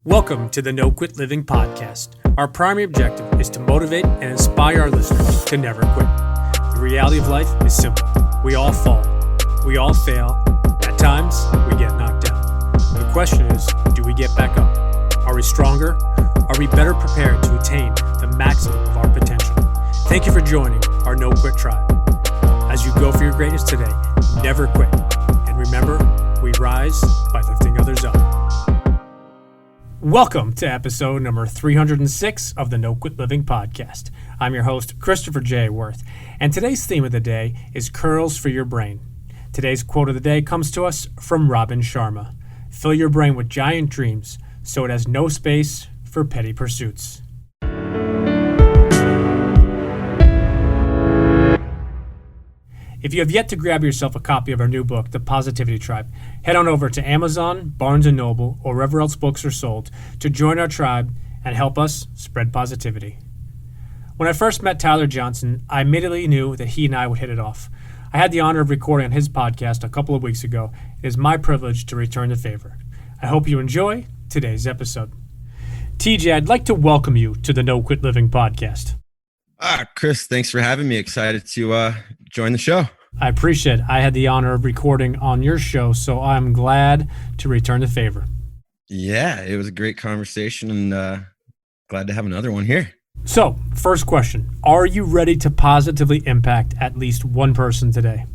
Welcome to the No Quit Living podcast. Our primary objective is to motivate and inspire our listeners to never quit. The reality of life is simple. We all fall. We all fail. At times, we get knocked down. The question is, do we get back up? Are we stronger? Are we better prepared to attain the maximum of our potential? Thank you for joining our No Quit tribe. As you go for your greatness today, never quit. And remember, we rise by lifting others up. Welcome to episode number 306 of the No Quit Living podcast. I'm your host, Christopher J. Worth, and today's theme of the day is curls for your brain. Today's quote of the day comes to us from Robin Sharma. Fill your brain with giant dreams so it has no space for petty pursuits. If you have yet to grab yourself a copy of our new book, The Positivity Tribe, head on over to Amazon, Barnes & Noble, or wherever else books are sold to join our tribe and help us spread positivity. When I first met Tyler Johnson, I immediately knew that he and I would hit it off. I had the honor of recording on his podcast a couple of weeks ago. It is my privilege to return the favor. I hope you enjoy today's episode. TJ, I'd like to welcome you to the No Quit Living podcast. Chris, thanks for having me. Excited to join the show. I appreciate it. I had the honor of recording on your show, so I'm glad to return the favor. Yeah, it was a great conversation and glad to have another one here. So, first question. Are you ready to positively impact at least one person today?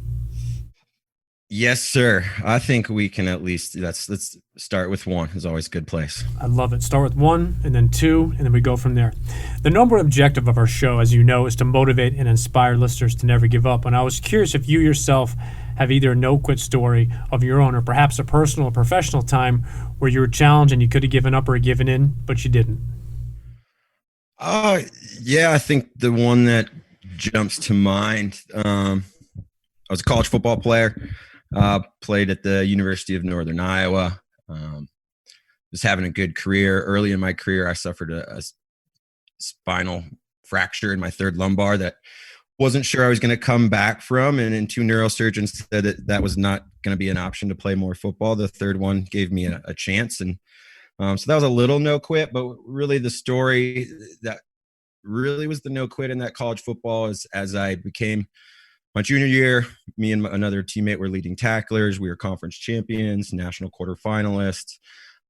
Yes, sir. I think we can at least, let's start with one. It's always a good place. I love it. Start with one, and then two, and then we go from there. The number one objective of our show, as you know, is to motivate and inspire listeners to never give up. And I was curious if you yourself have either a no-quit story of your own or perhaps a personal or professional time where you were challenged and you could have given up or given in, but you didn't. Yeah, I think the one that jumps to mind, I was a college football player. Played at the University of Northern Iowa. Was having a good career. Early in my career, I suffered a spinal fracture in my third lumbar that wasn't sure I was going to come back from. And then two neurosurgeons said that was not going to be an option to play more football. The third one gave me a chance. And so that was a little no quit, but really the story that really was the no quit in that college football is as I became my junior year, me and another teammate were leading tacklers. We were conference champions, national quarterfinalists.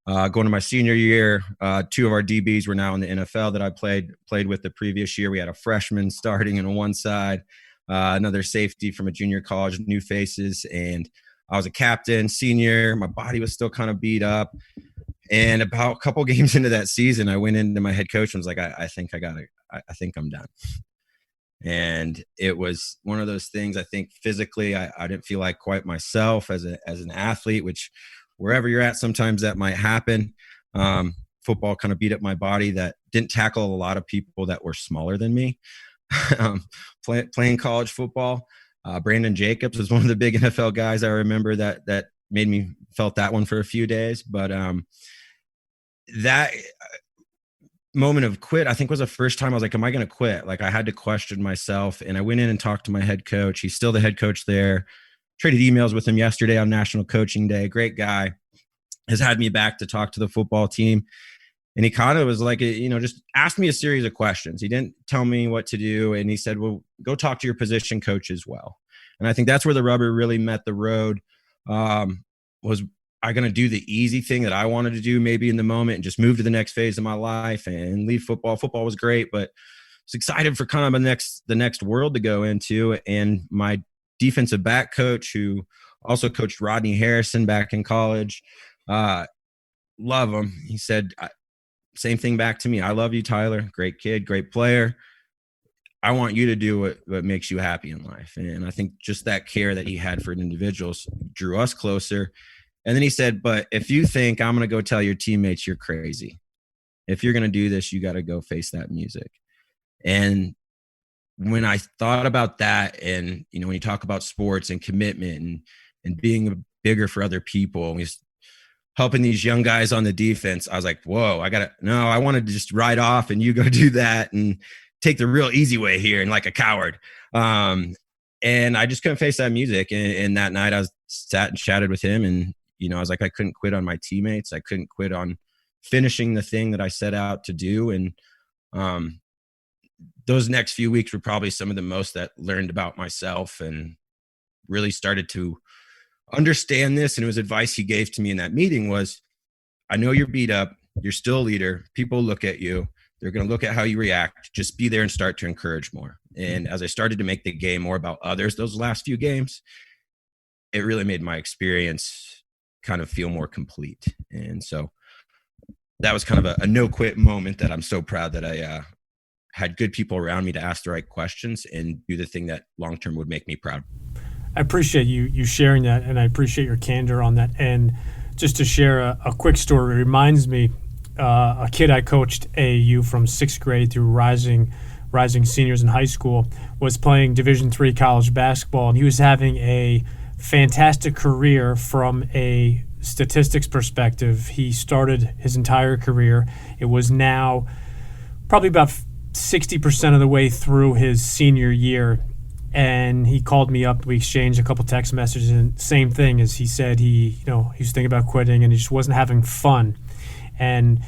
Going to my senior year, two of our DBs were now in the NFL that I played with the previous year. We had a freshman starting on one side, another safety from a junior college, new faces. And I was a captain, senior. My body was still kind of beat up. And about a couple games into that season, I went into my head coach and was like, I think I'm done. And it was one of those things. I think physically, I didn't feel like quite myself as an athlete, which wherever you're at, sometimes that might happen. Football kind of beat up my body that didn't tackle a lot of people that were smaller than me. Playing college football, Brandon Jacobs was one of the big NFL guys. I remember that made me felt that one for a few days, but that moment of quit, I think was the first time I was like, am I going to quit? Like I had to question myself, and I went in and talked to my head coach. He's still the head coach there. Traded emails with him yesterday on National Coaching Day. Great guy. Has had me back to talk to the football team. And he kind of was like, just asked me a series of questions. He didn't tell me what to do. And he said, well, go talk to your position coach as well. And I think that's where the rubber really met the road. Was I going to do the easy thing that I wanted to do maybe in the moment and just move to the next phase of my life and leave football? Football was great, but I was excited for kind of the next world to go into. And my defensive back coach, who also coached Rodney Harrison back in college, love him. He said, same thing back to me. I love you, Tyler. Great kid, great player. I want you to do what makes you happy in life. And I think just that care that he had for individuals drew us closer. And then he said, but if you think I'm going to go tell your teammates you're crazy, if you're going to do this, you got to go face that music. And when I thought about that, and, when you talk about sports and commitment and being bigger for other people, and helping these young guys on the defense, I was like, whoa, I wanted to just ride off and you go do that and take the real easy way here and like a coward. And I just couldn't face that music. And that night I sat and chatted with him, and, I was like, I couldn't quit on my teammates. I couldn't quit on finishing the thing that I set out to do. And those next few weeks were probably some of the most that learned about myself and really started to understand this. And it was advice he gave to me in that meeting was, I know you're beat up. You're still a leader. People look at you. They're going to look at how you react. Just be there and start to encourage more. And as I started to make the game more about others, those last few games, it really made my experience kind of feel more complete. And so that was kind of a no quit moment that I'm so proud that I had good people around me to ask the right questions and do the thing that long-term would make me proud. I appreciate you sharing that, and I appreciate your candor on that. And just to share a quick story, it reminds me, a kid I coached AAU from 6th grade through rising seniors in high school was playing Division III college basketball, and he was having a fantastic career from a statistics perspective. He started his entire career. It was now probably about 60% of the way through his senior year, and he called me up. We exchanged a couple text messages, and same thing as he said he was thinking about quitting and he just wasn't having fun. And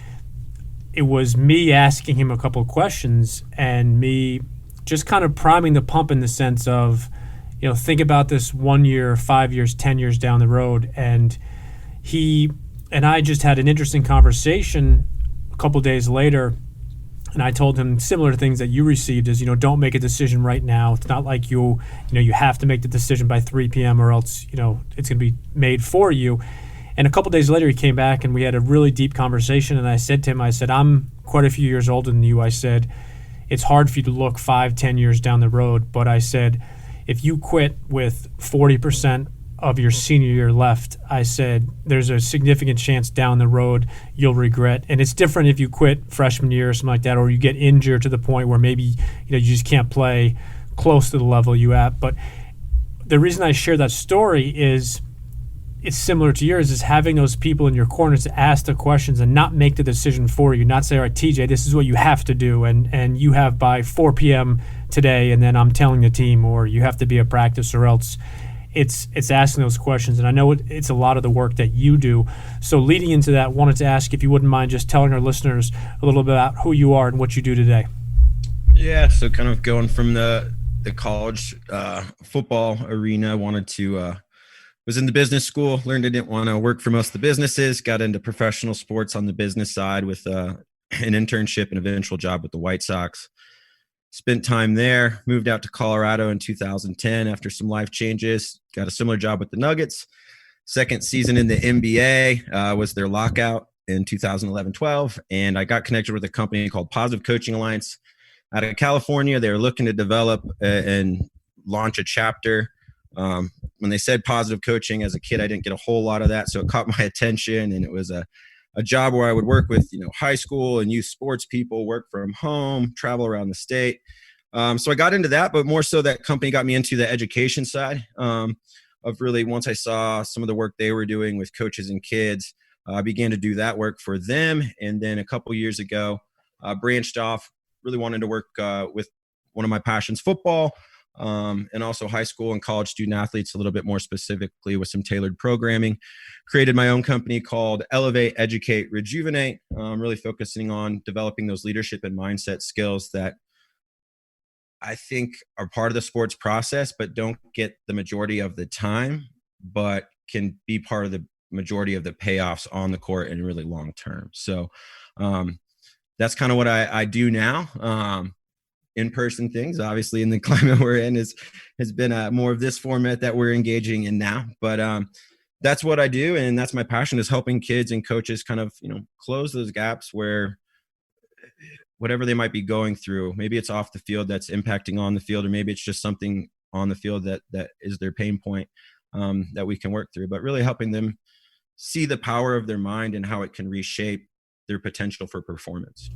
it was me asking him a couple of questions and me just kind of priming the pump in the sense of, think about this 1 year, 5 years, 10 years down the road. And he and I just had an interesting conversation a couple of days later. And I told him similar things that you received is, don't make a decision right now. It's not like you have to make the decision by 3 p.m. or else, it's going to be made for you. And a couple of days later, he came back and we had a really deep conversation. And I said to him, I'm quite a few years older than you. I said, it's hard for you to look 5-10 years down the road. But I said, if you quit with 40% of your senior year left, I said, there's a significant chance down the road you'll regret. And it's different if you quit freshman year or something like that, or you get injured to the point where maybe you just can't play close to the level you at. But the reason I share that story is it's similar to yours, is having those people in your corner to ask the questions and not make the decision for you, not say, all right, TJ, this is what you have to do, and you have by 4 p.m. today, and then I'm telling the team, or you have to be at practice, or else it's asking those questions. And I know it's a lot of the work that you do. So leading into that, wanted to ask if you wouldn't mind just telling our listeners a little bit about who you are and what you do today. Yeah, so kind of going from the college football arena, was in the business school, learned I didn't want to work for most of the businesses, got into professional sports on the business side with an internship and eventual job with the White Sox. Spent time there, moved out to Colorado in 2010 after some life changes, got a similar job with the Nuggets. Second season in the NBA was their lockout in 2011-12, and I got connected with a company called Positive Coaching Alliance out of California. They were looking to develop and launch a chapter. When they said positive coaching, as a kid, I didn't get a whole lot of that, so it caught my attention, and it was a job where I would work with high school and youth sports people, work from home, travel around the state. So I got into that, but more so that company got me into the education side of really, once I saw some of the work they were doing with coaches and kids, I began to do that work for them. And then a couple years ago, branched off, really wanted to work with one of my passions, football, and also high school and college student athletes, a little bit more specifically with some tailored programming. Created my own company called Educate Rejuvenate, really focusing on developing those leadership and mindset skills that I think are part of the sports process, but don't get the majority of the time, but can be part of the majority of the payoffs on the court and really long term. So that's kind of what I do now. In-person things, obviously, in the climate we're in, has been more of this format that we're engaging in now. But that's what I do, and that's my passion, is helping kids and coaches kind of close those gaps where whatever they might be going through, maybe it's off the field that's impacting on the field, or maybe it's just something on the field that is their pain point that we can work through. But really helping them see the power of their mind and how it can reshape their potential for performance.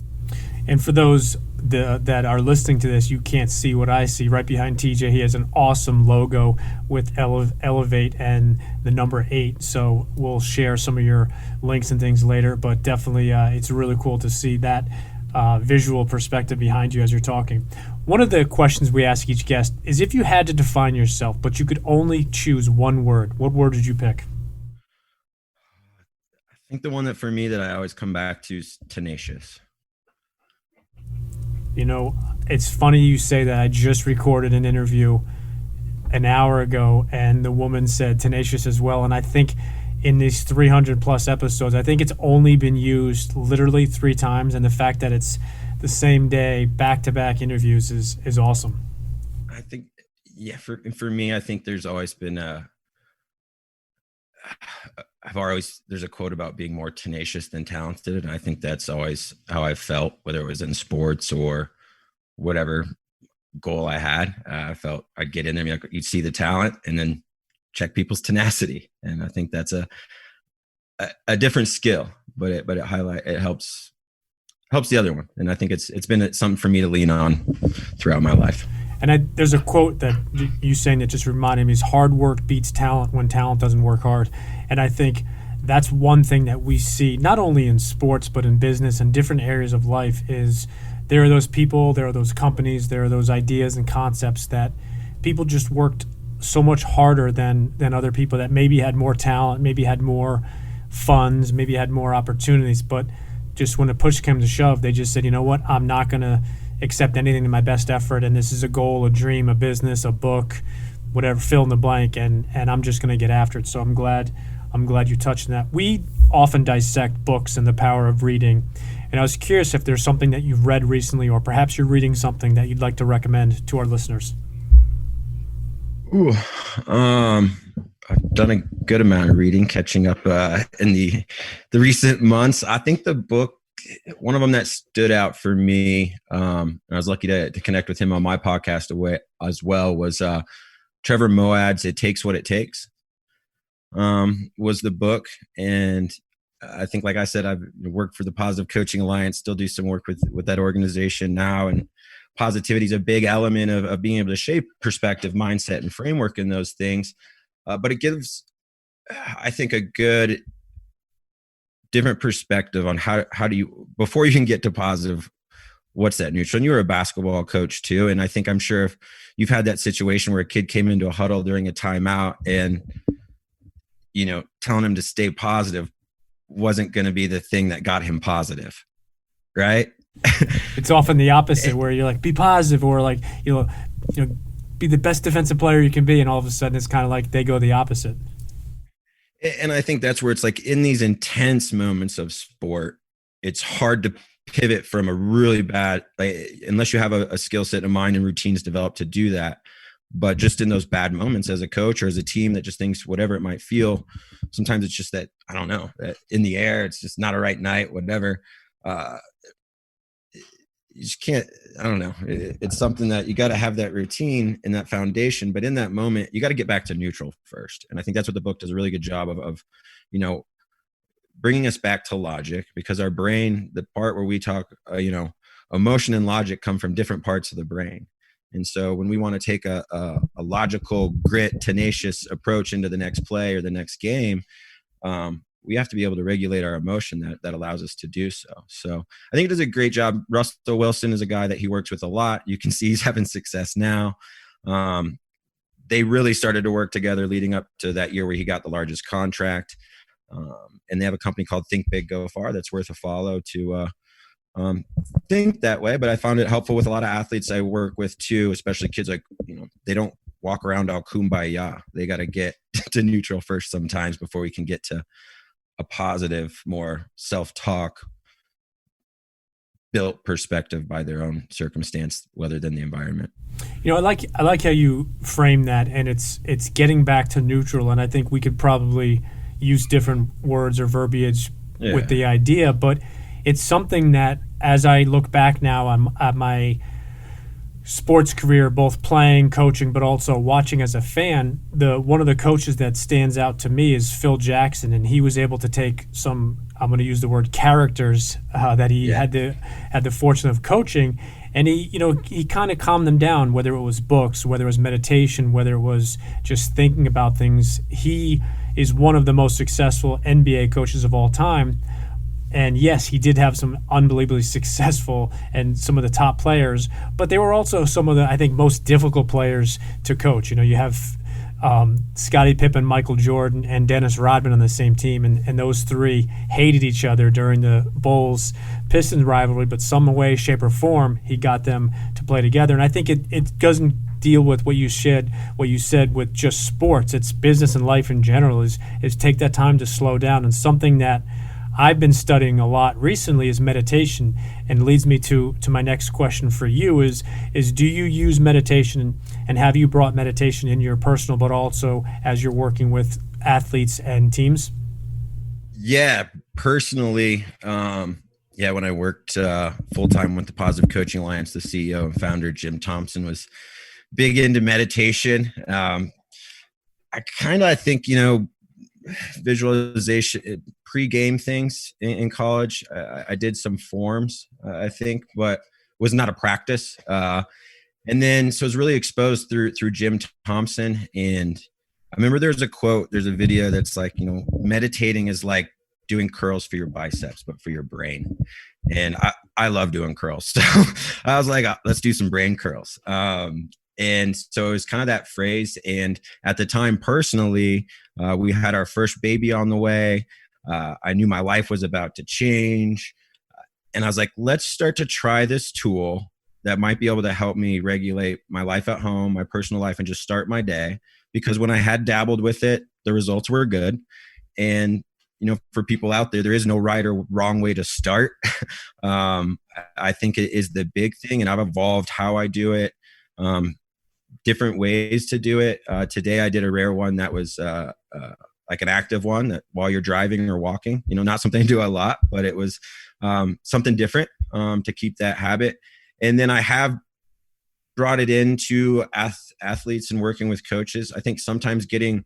And for those that are listening to this, you can't see what I see. Right behind TJ, he has an awesome logo with Elevate and the number 8. So we'll share some of your links and things later. But definitely, it's really cool to see that visual perspective behind you as you're talking. One of the questions we ask each guest is, if you had to define yourself, but you could only choose one word, what word did you pick? I think the one that for me that I always come back to is tenacious. You know, it's funny you say that. I just recorded an interview an hour ago, and the woman said tenacious as well. And I think in these 300 plus episodes, I think it's only been used literally 3 times. And the fact that it's the same day, back-to-back interviews is awesome. I think, yeah, for me, I think there's always been there's a quote about being more tenacious than talented. And I think that's always how I felt, whether it was in sports or whatever goal I had. I felt I'd get in there, you'd see the talent and then check people's tenacity. And I think that's a different skill, but it helps the other one. And I think it's been something for me to lean on throughout my life. And there's a quote that you saying that just reminded me is hard work beats talent when talent doesn't work hard. And I think that's one thing that we see not only in sports but in business and different areas of life is there are those people, there are those companies, there are those ideas and concepts that people just worked so much harder than other people that maybe had more talent, maybe had more funds, maybe had more opportunities. But just when the push came to shove, they just said, you know what, I'm not going to accept anything to my best effort, and this is a goal, a dream, a business, a book, whatever, fill in the blank, and I'm just going to get after it. So I'm glad you touched on that. We often dissect books and the power of reading, and I was curious if there's something that you've read recently, or perhaps you're reading something that you'd like to recommend to our listeners. Ooh, I've done a good amount of reading, catching up in the recent months. I think the book, one of them that stood out for me, and I was lucky to connect with him on my podcast as well, was Trevor Moawad's "It Takes What It Takes." Was the book, and I think, like I said, I've worked for the Positive Coaching Alliance, still do some work with that organization now, and positivity is a big element of being able to shape perspective, mindset, and framework in those things. But it gives, I think, a good different perspective on how do you, before you can get to positive, what's that neutral? And you were a basketball coach too. And I'm sure if you've had that situation where a kid came into a huddle during a timeout and, telling him to stay positive wasn't going to be the thing that got him positive. Right. It's often the opposite where you're like, be positive, or like, be the best defensive player you can be. And all of a sudden it's kind of like they go the opposite. And I think that's where it's like in these intense moments of sport, it's hard to pivot from a really bad, unless you have a skill set, a mind, and routines developed to do that. But just in those bad moments as a coach or as a team that just thinks whatever it might feel, sometimes it's just that, I don't know, that in the air, it's just not a right night, whatever. You just can't, I don't know. It's something that you got to have that routine and that foundation, but in that moment, you got to get back to neutral first. And I think that's what the book does a really good job of bringing us back to logic, because our brain, the part where we talk, emotion and logic come from different parts of the brain. And so when we want to take a logical, grit, tenacious approach into the next play or the next game, we have to be able to regulate our emotion that allows us to do so. So I think it does a great job. Russell Wilson is a guy that he works with a lot. You can see he's having success now. They really started to work together leading up to that year where he got the largest contract. And they have a company called Think Big, Go Far that's worth a follow to think that way. But I found it helpful with a lot of athletes I work with too, especially kids they don't walk around all kumbaya. They got to get to neutral first sometimes before we can get to a positive, more self-talk built perspective by their own circumstance, rather than the environment. I like how you frame that, and it's getting back to neutral. And I think we could probably use different words or verbiage with the idea, but it's something that, as I look back now at my sports career, both playing, coaching, but also watching as a fan, one of the coaches that stands out to me is Phil Jackson, and he was able to take some, I'm going to use the word characters that he had the fortune of coaching, and he kind of calmed them down, whether it was books, whether it was meditation, whether it was just thinking about things. He is one of the most successful NBA coaches of all time. And yes, he did have some unbelievably successful and some of the top players, but they were also some of the, I think, most difficult players to coach. You have Scottie Pippen, Michael Jordan, and Dennis Rodman on the same team, and those three hated each other during the Bulls-Pistons rivalry, but some way, shape, or form, he got them to play together. And I think it doesn't deal with what you said with just sports. It's business and life in general, is take that time to slow down. And something that I've been studying a lot recently is meditation, and leads me to my next question for you is do you use meditation, and have you brought meditation in your personal but also as you're working with athletes and teams? Yeah, personally, when I worked full-time with the Positive Coaching Alliance, the CEO and founder, Jim Thompson, was big into meditation. I think, visualization, pre-game things in college. I did some forms, I think, but was not a practice. And then, so I was really exposed through Jim Thompson. And I remember there's a video that's like, meditating is like doing curls for your biceps, but for your brain. And I love doing curls. So I was like, let's do some brain curls. And so it was kind of that phrase. And at the time, personally, we had our first baby on the way. I knew my life was about to change. And I was like, let's start to try this tool that might be able to help me regulate my life at home, my personal life, and just start my day. Because when I had dabbled with it, the results were good. And, for people out there is no right or wrong way to start. I think it is the big thing. And I've evolved how I do it. Different ways to do it. Today I did a rare one that was like an active one that while you're driving or walking, not something I do a lot, but it was something different to keep that habit. And then I have brought it into athletes and working with coaches. I think sometimes getting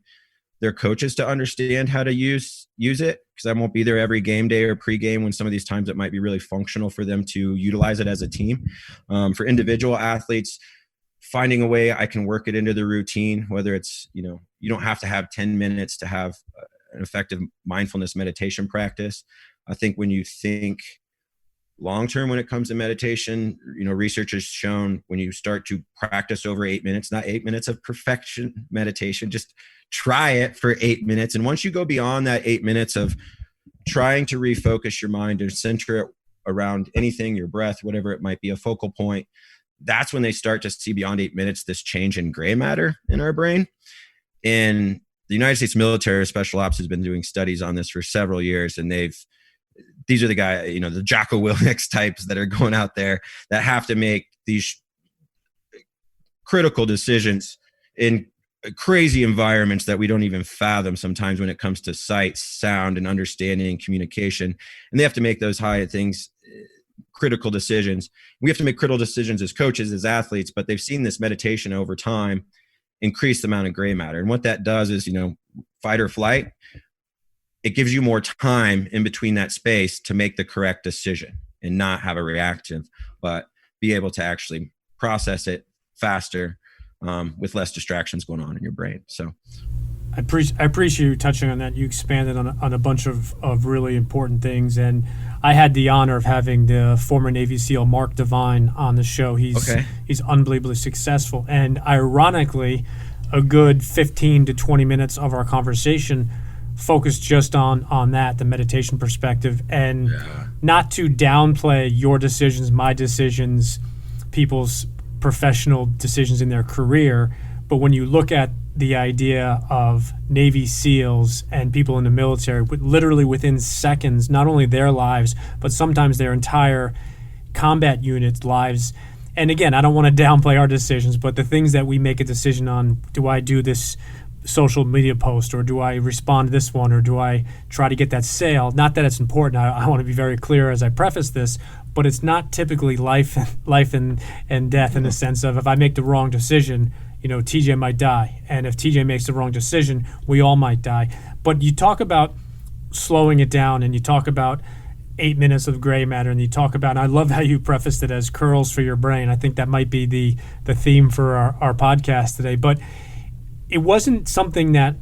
their coaches to understand how to use it, because I won't be there every game day or pregame when some of these times it might be really functional for them to utilize it as a team. For individual athletes, finding a way I can work it into the routine, whether it's, you don't have to have 10 minutes to have an effective mindfulness meditation practice. I think when you think long-term when it comes to meditation, research has shown when you start to practice over 8 minutes, not 8 minutes of perfection meditation, just try it for 8 minutes. And once you go beyond that 8 minutes of trying to refocus your mind and center it around anything, your breath, whatever it might be, a focal point, that's when they start to see beyond 8 minutes this change in gray matter in our brain. And the United States military special ops has been doing studies on this for several years, and these are the guys, the Jocko Willink types that are going out there that have to make these critical decisions in crazy environments that we don't even fathom sometimes when it comes to sight, sound, and understanding and communication. And they have to make those critical decisions. We have to make critical decisions as coaches, as athletes, but they've seen this meditation over time increase the amount of gray matter. And what that does is, fight or flight, it gives you more time in between that space to make the correct decision and not have a reactive, but be able to actually process it faster with less distractions going on in your brain. So I appreciate you touching on that. You expanded on a bunch of really important things. And I had the honor of having the former Navy SEAL Mark Devine on the show. He's unbelievably successful. And ironically, a good 15 to 20 minutes of our conversation focused just on that, the meditation perspective. And not to downplay your decisions, my decisions, people's professional decisions in their career, but when you look at the idea of Navy SEALs and people in the military, literally within seconds, not only their lives, but sometimes their entire combat unit's lives. And again, I don't want to downplay our decisions, but the things that we make a decision on, do I do this social media post, or do I respond to this one, or do I try to get that sale? Not that it's important. I want to be very clear as I preface this, but it's not typically life and death in the sense of, if I make the wrong decision, TJ might die. And if TJ makes the wrong decision, we all might die. But you talk about slowing it down, and you talk about 8 minutes of gray matter, and you talk about, and I love how you prefaced it as curls for your brain. I think that might be the theme for our podcast today. But it wasn't something that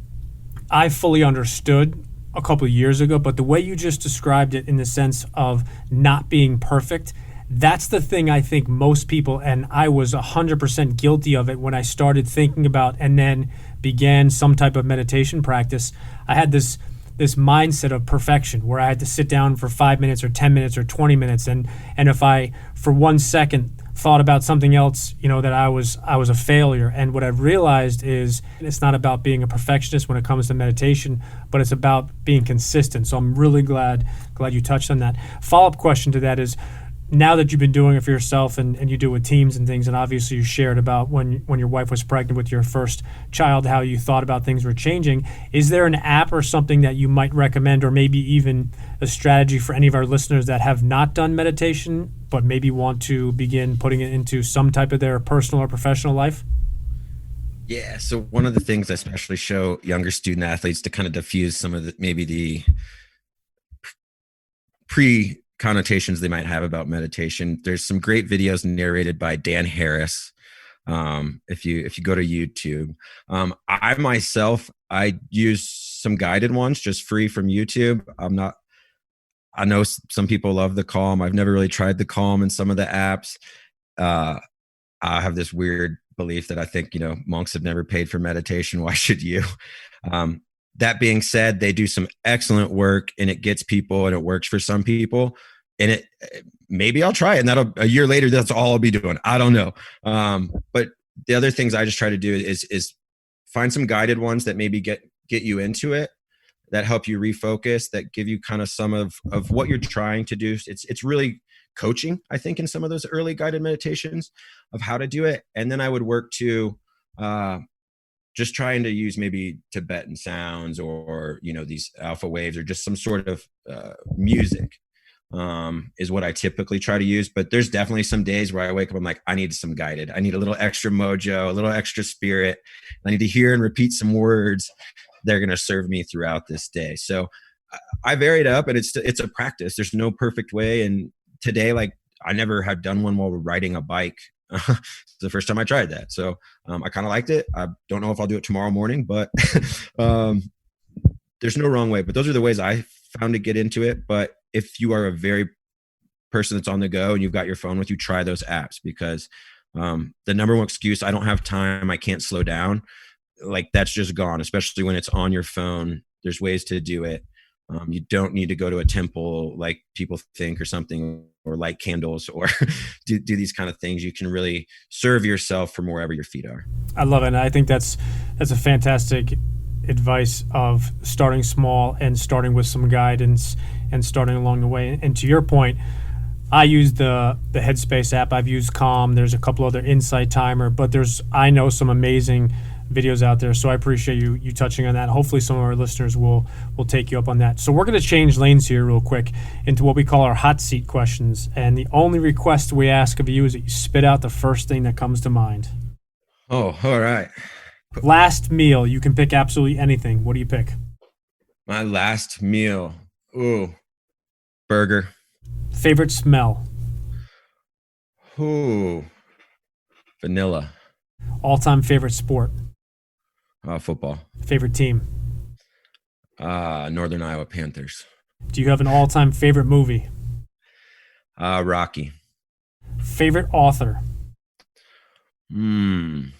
I fully understood a couple of years ago, but the way you just described it in the sense of not being perfect, that's the thing I think most people, and I was 100% guilty of it when I started thinking about and then began some type of meditation practice, I had this mindset of perfection where I had to sit down for 5 minutes or 10 minutes or 20 minutes. And if I, for 1 second, thought about something else, that I was a failure. And what I've realized is it's not about being a perfectionist when it comes to meditation, but it's about being consistent. So I'm really glad you touched on that. Follow-up question to that is, now that you've been doing it for yourself and you do it with teams and things, and obviously you shared about when your wife was pregnant with your first child, how you thought about things were changing, is there an app or something that you might recommend, or maybe even a strategy for any of our listeners that have not done meditation but maybe want to begin putting it into some type of their personal or professional life? Yeah. So one of the things I especially show younger student athletes to kind of diffuse some of the connotations they might have about meditation. There's some great videos narrated by Dan Harris. If you go to YouTube, I use some guided ones just free from YouTube. I know some people love the Calm. I've never really tried the Calm in some of the apps. I have this weird belief that I think, monks have never paid for meditation. Why should you? That being said, they do some excellent work, and it gets people, and it works for some people. And maybe I'll try it, and a year later, that's all I'll be doing. I don't know. But the other things I just try to do is find some guided ones that maybe get you into it, that help you refocus, that give you kind of some of what you're trying to do. It's really coaching, I think, in some of those early guided meditations of how to do it. And then I would work to just trying to use maybe Tibetan sounds or, these alpha waves or just some sort of music is what I typically try to use. But there's definitely some days where I wake up, I'm like, I need some guided. I need a little extra mojo, a little extra spirit. I need to hear and repeat some words. They're going to serve me throughout this day. So I vary it up, and it's a practice. There's no perfect way. And today, I never had done one while riding a bike. It's the first time I tried that. So I kind of liked it. I don't know if I'll do it tomorrow morning, but there's no wrong way. But those are the ways I found to get into it. But if you are a very person that's on the go and you've got your phone with you, try those apps, because the number one excuse, I don't have time, I can't slow down, that's just gone, especially when it's on your phone. There's ways to do it. You don't need to go to a temple like people think or something, or light candles, or do these kind of things. You can really serve yourself from wherever your feet are. I love it. And I think that's a fantastic advice of starting small and starting with some guidance and starting along the way. And to your point, I use the Headspace app. I've used Calm. There's a couple other Insight Timer, but I know some amazing videos out there. So I appreciate you touching on that. Hopefully some of our listeners will take you up on that. So we're going to change lanes here real quick into what we call our hot seat questions. And the only request we ask of you is that you spit out the first thing that comes to mind. Oh, all right. Last meal. You can pick absolutely anything. What do you pick? My last meal. Ooh, burger. Favorite smell? Ooh, vanilla. All-time favorite sport? Football. Favorite team? Northern Iowa Panthers. Do you have an all-time favorite movie? Rocky. Favorite author? He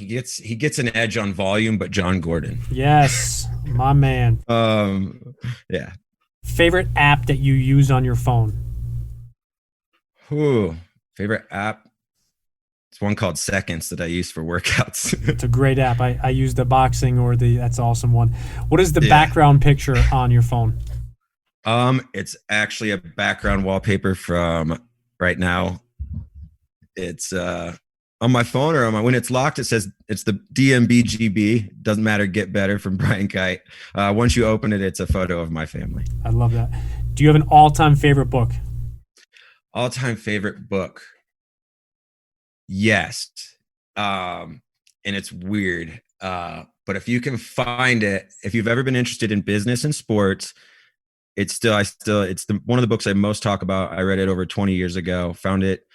gets an edge on volume, but John Gordon. Yes, my man. Yeah. Favorite app that you use on your phone? Favorite app? It's one called Seconds that I use for workouts. It's a great app. I use the boxing or that's an awesome one. What is the background picture on your phone? It's actually a background wallpaper from right now. It's on my phone or when it's locked, it says it's the DMBGB. Doesn't matter. Get better from Brian Kite. Once you open it, it's a photo of my family. I love that. Do you have an all-time favorite book? All-time favorite book? Yes. And it's weird. But if you can find it, if you've ever been interested in business and sports, it's one of the books I most talk about. I read it over 20 years ago, found it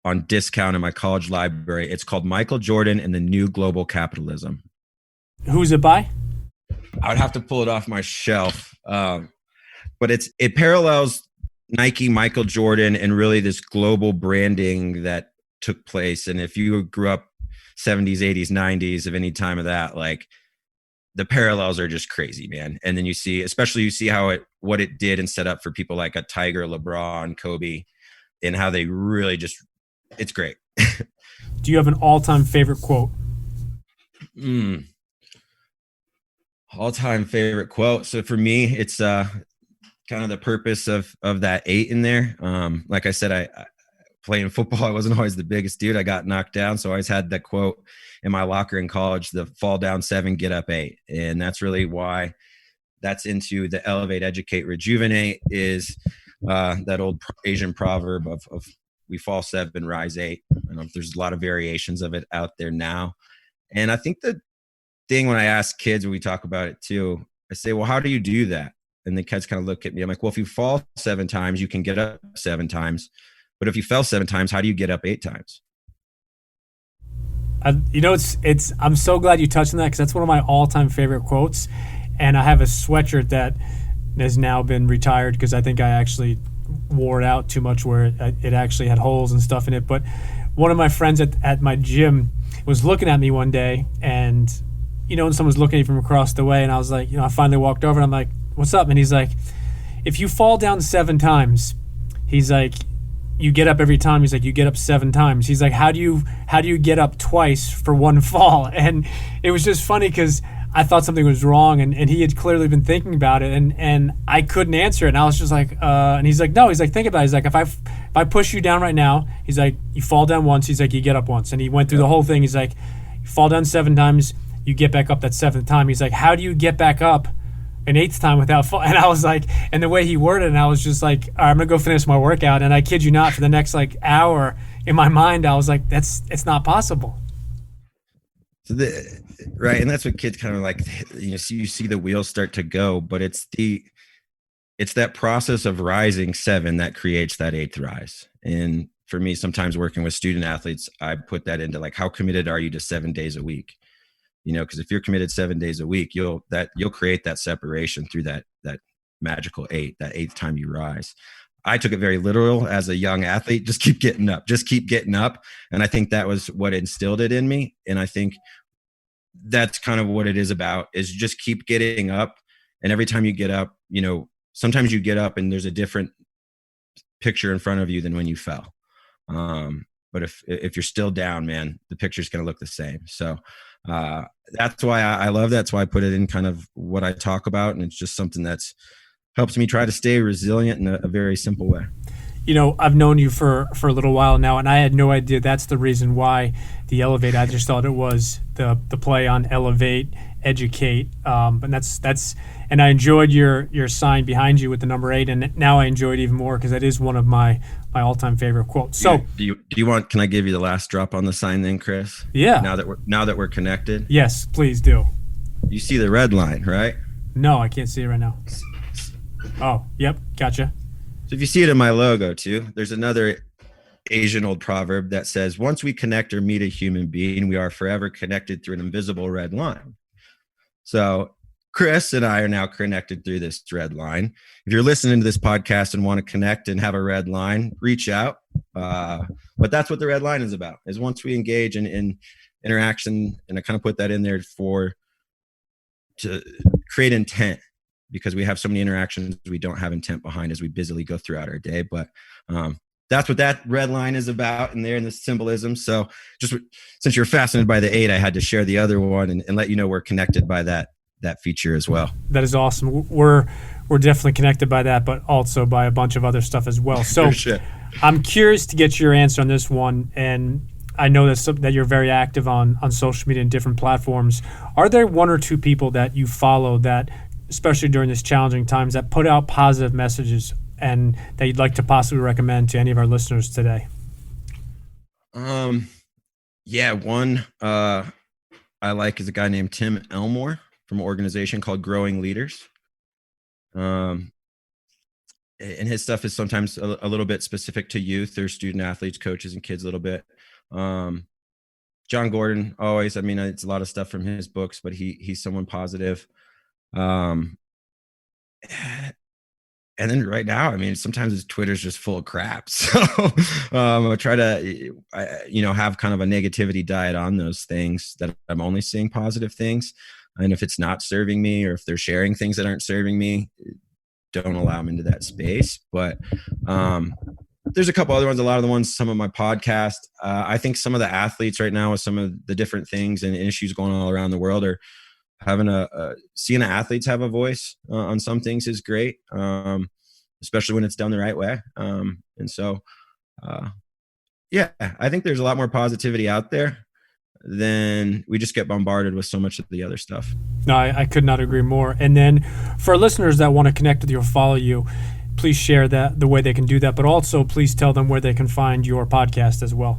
on discount in my college library. It's called Michael Jordan and the New Global Capitalism. Who's it by? I would have to pull it off my shelf. But it parallels Nike, Michael Jordan, and really this global branding that took place. And if you grew up 70s, 80s, 90s, of any time of that, like the parallels are just crazy, man. And then you see how what it did and set up for people like a Tiger, LeBron, Kobe, and how they really just, it's great. Do you have an all-time favorite quote? All-time favorite quote. So for me, it's kind of the purpose of that 8 in there. Like I said, I playing football, I wasn't always the biggest dude. I got knocked down, so I always had that quote in my locker in college: the fall down 7, get up 8. And that's really why that's into the Elevate, Educate, Rejuvenate, is that old Asian proverb of we fall 7, rise 8. There's a lot of variations of it out there now. And I think the thing when I ask kids, when we talk about it too, I say, well, how do you do that? And the kids kind of look at me. I'm like, well, if you fall 7 times, you can get up 7 times. But if you fell 7 times, how do you get up 8 times? I'm so glad you touched on that, because that's one of my all-time favorite quotes. And I have a sweatshirt that has now been retired because I think I actually wore it out too much, where it actually had holes and stuff in it. But one of my friends at my gym was looking at me one day, and and someone was looking at me from across the way, and I was like, I finally walked over and I'm like, what's up? And he's like, if you fall down 7 times, he's like, you get up every time. He's like, you get up 7 times. He's like, how do you get up twice for one fall? And it was just funny because I thought something was wrong, and he had clearly been thinking about it, and I couldn't answer it. And I was just like, and he's like, no, he's like, think about it. He's like, if I push you down right now, he's like, you fall down once. He's like, you get up once. And he went through the whole thing. He's like, you fall down 7 times, you get back up that 7th time. He's like, how do you get back up an 8th time without fall? And I was like, and the way he worded it, and I was just like, all right, I'm gonna go finish my workout. And I kid you not, for the next hour in my mind, I was like, it's not possible. So right, and that's what kids kind of like. You see the wheels start to go, but it's that process of rising 7 that creates that 8th rise. And for me, sometimes working with student athletes, I put that into like, how committed are you to 7 days a week? Because if you're committed 7 days a week, you'll create that separation through that magical 8, that 8th time you rise. I took it very literal as a young athlete. Just keep getting up. And I think that was what instilled it in me. And I think that's kind of what it is about, is just keep getting up. And every time you get up, sometimes you get up and there's a different picture in front of you than when you fell. But if you're still down, man, the picture's going to look the same. So that's why I love that. That's why I put it in kind of what I talk about. And it's just something that's helps me try to stay resilient in a very simple way. I've known you for a little while now, and I had no idea that's the reason why the Elevate. I just thought it was the play on Elevate, Educate. And that's and I enjoyed your sign behind you with the number 8, and now I enjoy it even more because that is one of my all-time favorite quotes. So, do you want? Can I give you the last drop on the sign then, Chris? Yeah. Now that we're connected. Yes, please do. You see the red line, right? No, I can't see it right now. Oh, yep, gotcha. So if you see it in my logo too, there's another Asian old proverb that says, once we connect or meet a human being, we are forever connected through an invisible red line. So Chris and I are now connected through this red line. If you're listening to this podcast and want to connect and have a red line, reach out. But that's what the red line is about, is once we engage in interaction, and I kind of put that in there to create intent, because we have so many interactions we don't have intent behind as we busily go throughout our day. But that's what that red line is about in there, in the symbolism. So just since you're fascinated by the 8, I had to share the other one and let you know we're connected by that feature as well. That is awesome. We're definitely connected by that, but also by a bunch of other stuff as well. So sure. I'm curious to get your answer on this one. And I know that you're very active on social media and different platforms. Are there 1 or 2 people that you follow that, especially during this challenging times, that put out positive messages and that you'd like to possibly recommend to any of our listeners today? Yeah, one I like is a guy named Tim Elmore from an organization called Growing Leaders. And his stuff is sometimes a little bit specific to youth or student athletes, coaches, and kids a little bit. John Gordon, always, it's a lot of stuff from his books, but he's someone positive. And and then right now, I mean, sometimes Twitter's just full of crap. So I try to, have kind of a negativity diet on those things that I'm only seeing positive things. And if it's not serving me, or if they're sharing things that aren't serving me, don't allow them into that space. But there's a couple other ones. A lot of the ones, some of my podcast, I think some of the athletes right now with some of the different things and issues going on all around the world are having seeing the athletes have a voice on some things is great, especially when it's done the right way. And so, I think there's a lot more positivity out there than we just get bombarded with so much of the other stuff. No, I could not agree more. And then for listeners that want to connect with you or follow you, please share that the way they can do that, but also please tell them where they can find your podcast as well.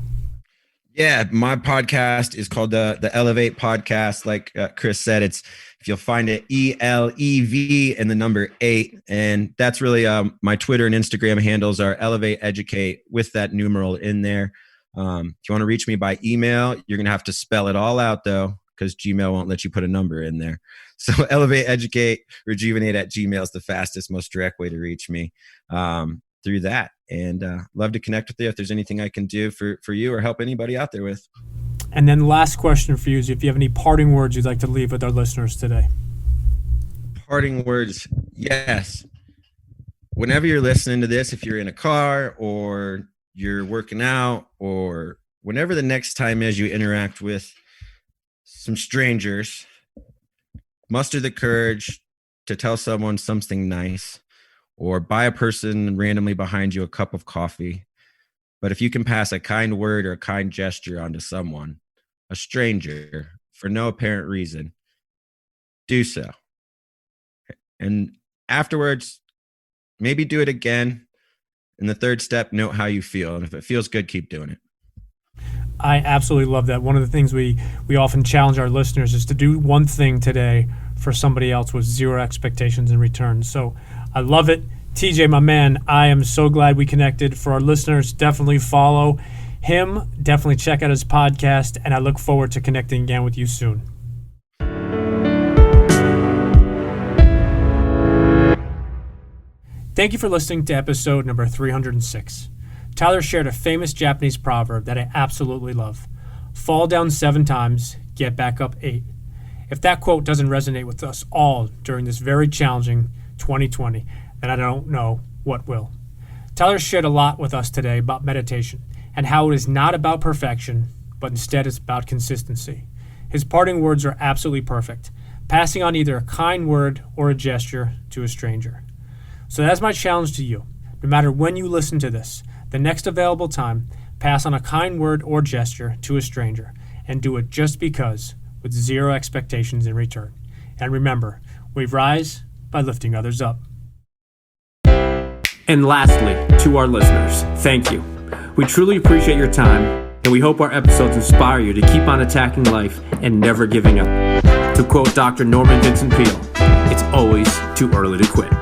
Yeah, my podcast is called the Elevate Podcast. Like Chris said, if you'll find it, ELEV and the number 8. And that's really my Twitter and Instagram handles are Elevate Educate with that numeral in there. If you want to reach me by email, you're going to have to spell it all out though, because Gmail won't let you put a number in there. So Elevate Educate Rejuvenate at Gmail is the fastest, most direct way to reach me through that. And love to connect with you if there's anything I can do for you or help anybody out there with. And then last question for you is if you have any parting words you'd like to leave with our listeners today. Parting words, yes. Whenever you're listening to this, if you're in a car or you're working out, or whenever the next time is you interact with some strangers, muster the courage to tell someone something nice, or buy a person randomly behind you a cup of coffee. But if you can pass a kind word or a kind gesture onto someone, a stranger, for no apparent reason, do so. And afterwards, maybe do it again. And the third step, note how you feel. And if it feels good, keep doing it. I absolutely love that. One of the things we often challenge our listeners is to do one thing today for somebody else with zero expectations in return. So I love it. TJ, my man, I am so glad we connected. For our listeners, definitely follow him. Definitely check out his podcast. And I look forward to connecting again with you soon. Thank you for listening to episode number 306. Tyler shared a famous Japanese proverb that I absolutely love. Fall down 7 times, get back up 8. If that quote doesn't resonate with us all during this very challenging 2020, then I don't know what will. Tyler shared a lot with us today about meditation and how it is not about perfection, but instead it's about consistency. His parting words are absolutely perfect, passing on either a kind word or a gesture to a stranger. So that's my challenge to you. No matter when you listen to this, the next available time, pass on a kind word or gesture to a stranger, and do it just because, with zero expectations in return. And remember, we rise by lifting others up. And lastly, to our listeners, thank you. We truly appreciate your time, and we hope our episodes inspire you to keep on attacking life and never giving up. To quote Dr. Norman Vincent Peale, it's always too early to quit.